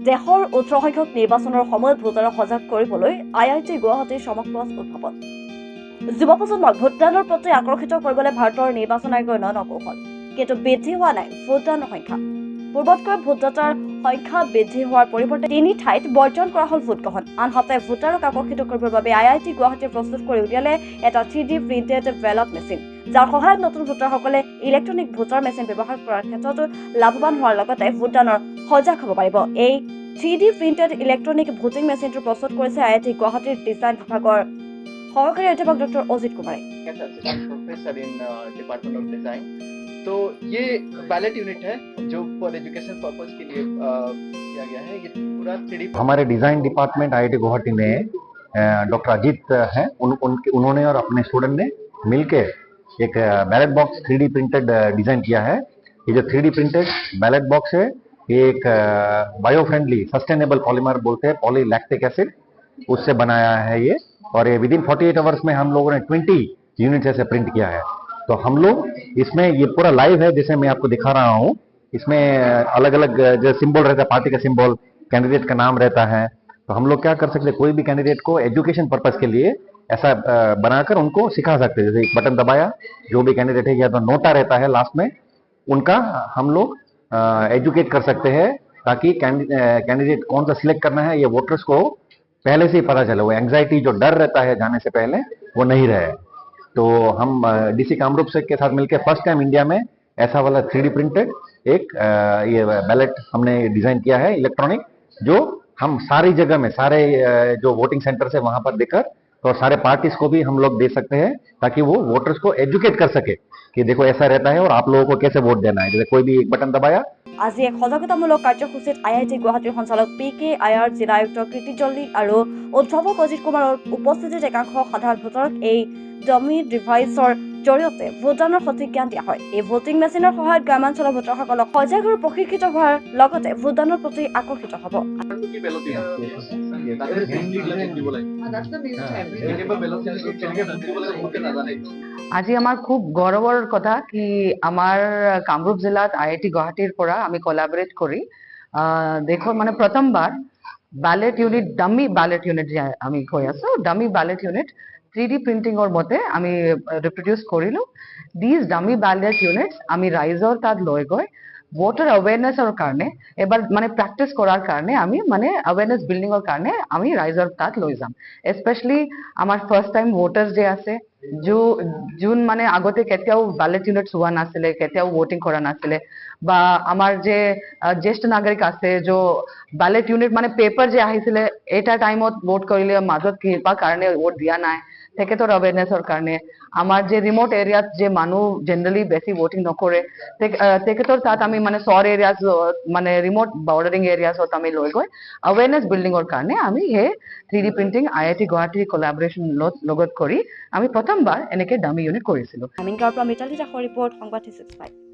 দেশৰ 18 সংখ্যক নিৰ্বাচনৰ সময়ত ভোটাৰক সজাগ কৰিবলৈ IIT গুৱাহাটীৰ চমকপ্ৰদ উদ্ভাৱন। যুৱ প্ৰজন্মক ভোটদানৰ প্ৰতি আকৰ্ষিত কৰিবলৈ ভাৰতৰ নিৰ্বাচন আয়োগৰ ন কৌশল, কিন্তু বৃদ্ধি হোৱা নাই ভোটদানৰ সংখ্যা। পূৰ্বতকৈ ভোটদাতাৰ সংখ্যা বৃদ্ধি হোৱাৰ পৰিৱৰ্তে 3 ঠাইত বৰ্জন কৰা হ'ল ভোটগ্ৰহণ। আনহাতে ভোটাৰক আকৰ্ষিত কৰিবৰ বাবে IIT গুৱাহাটীয়ে প্ৰস্তুত কৰি উলিয়ালে এটা 3D প্ৰিণ্টেড বেলট মেচিন, যাৰ সহায়ত নতুন ভোটাৰসকলে ইলেক্ট্ৰনিক ভোটাৰ মেচিন ব্যৱহাৰ কৰাৰ ক্ষেত্ৰতো লাভৱান হোৱাৰ লগতে ভোটদানৰ সজাগ হ'ব পাৰিব। এই 3D প্ৰিণ্টেড ইলেক্ট্ৰনিক ভোটিং মেচিনটো প্ৰস্তুত কৰিছে IIT গুৱাহাটীৰ ডিজাইন বিভাগৰ সহকাৰী অধ্যাপক ডক্টৰ অজিত কুমাৰে। Professor in department of design. तो ये बैलेट यूनिट है जो फॉर एजुकेशन पर्पस के लिए किया गया है। ये पूरा 3D हमारे डिजाइन डिपार्टमेंट IIT गुवाहाटी में डॉक्टर अजीत हैं, उन्होंने और अपने स्टूडेंट ने मिलकर एक ballot box 3D printed design किया है। ये जो 3D प्रिंटेड बैलेट बॉक्स है ये एक बायो फ्रेंडली सस्टेनेबल पॉलीमर बोलते हैं, पॉलीलैक्टिक एसिड, उससे बनाया है ये। और ये विदिन 48 आवर्स में हम लोगों ने 20 यूनिट ऐसे प्रिंट किया है। तो हम लोग इसमें ये पूरा लाइव है, जैसे मैं आपको दिखा रहा हूँ। इसमें अलग अलग जो सिंबल रहता है, पार्टी का सिंबल, कैंडिडेट का नाम रहता है। तो हम लोग क्या कर सकते हैं, कोई भी कैंडिडेट को एजुकेशन पर्पस के लिए ऐसा बनाकर उनको सिखा सकते हैं। जैसे एक बटन दबाया, जो भी कैंडिडेट है या तो नोटा रहता है लास्ट में, उनका हम लोग एजुकेट कर सकते हैं, ताकि कैंडिडेट कौन सा सिलेक्ट करना है ये वोटर्स को पहले से ही पता चले। वो एंग्जाइटी जो डर रहता है जाने से पहले वो नहीं रहे। तो हम DC कामरूप से के साथ मिलकर फर्स्ट टाइम इंडिया में ऐसा वाला 3D प्रिंटेड एक ये बैलेट हमने डिजाइन किया है इलेक्ट्रॉनिक, जो हम सारी जगह में सारे जो वोटिंग सेंटर है वहां पर देकर तो सारे पार्टीज को भी हम लोग दे सकते हैं, ताकि वो वोटर्स को एजुकेट कर सके कि देखो ऐसा रहता है और आप लोगों को कैसे वोट देना है। जैसे कोई भी एक बटन दबाया। আজি এক সজাগতামূলক কাৰ্যসূচীত IIT গুৱাহাটীৰ সঞ্চালক PKIR জিলা আয়ুক্ত কৃতি জল্লি আৰু অধ্যাপক অজিত কুমাৰৰ উপস্থিতিত একাংশ সাধাৰণ ভোটাৰক এই ডমি ডিভাইচৰ জৰিয়তে ভোটদানৰ সঠিক জ্ঞান দিয়া হয়। এই ভোটিং মেচিনৰ সহায়ত গ্ৰামাঞ্চলৰ ভোটাৰসকলক সজাগ আৰু প্ৰশিক্ষিত হোৱাৰ লগতে ভোটদানৰ প্ৰতি আকৰ্ষিত হ'ব। আজি আমাৰ খুব গৌৰৱৰ কথা কি আমাৰ কামৰূপ জিলাত IIT গুৱাহাটীৰ পৰা আমি কোলাবৰেট কৰি দেশৰ মানে প্ৰথমবাৰ ballot unit, dummy ballot unit যে আমি কৈ আছো, ডামি ব্যালেট ইউনিট 3D প্ৰিণ্টিঙৰ মতে আমি ৰিপ্ৰডিউচ কৰিলো। দিজ ডামি ব্যালেট ইউনিটছ আমি ৰাইজৰ তাত লৈ গৈ ভোটাৰ অৱেৰনেছৰ কাৰণে এবাৰ মানে প্ৰেক্টিছ কৰাৰ কাৰণে আমি মানে অৱেৰনেছ বিল্ডিঙৰ কাৰণে আমি ৰাইজৰ তাত লৈ যাম। স্পেচিয়েলি আমাৰ ফাৰ্ষ্ট টাইম ভোটাৰ্ছ যে আছে, যোন মানে আগতে কেতিয়াও ব্যালেট ইউনিটছ হোৱা নাছিলে, কেতিয়াও ভোটিং কৰা নাছিলে, বা আমাৰ যে জ্যেষ্ঠ নাগৰিক আছে जो ব্যালেট ইউনিট মানে পেপাৰ যে আহিছিলে এটা টাইমত ভোট কৰিলে মাজত কিবা কাৰণে ভোট দিয়া নাই, তেখেতৰ অৱেৰনেছৰ কাৰণে আমাৰ যে ৰিমোট এৰিয়াত যে মানুহ জেনেৰেলি বেছি ভোটিং নকৰে তেখেতৰ তাত আমি মানে শহৰ এৰিয়াজ মানে ৰিমোট বৰ্ডাৰিং এৰিয়াজত আমি লৈ গৈ অৱেৰনেছ বিল্ডিঙৰ কাৰণে আমি সেই 3D প্ৰিণ্টিং IIT গুৱাহাটীৰ কোলাবৰেশ্যন লগত কৰি আমি প্ৰথমবাৰ এনেকে ডামি ইউনিট কৰিছিলো। আমিনগাঁৱৰ পৰা মিতালী দাসৰ ৰিপৰ্ট, সংবাদ 365।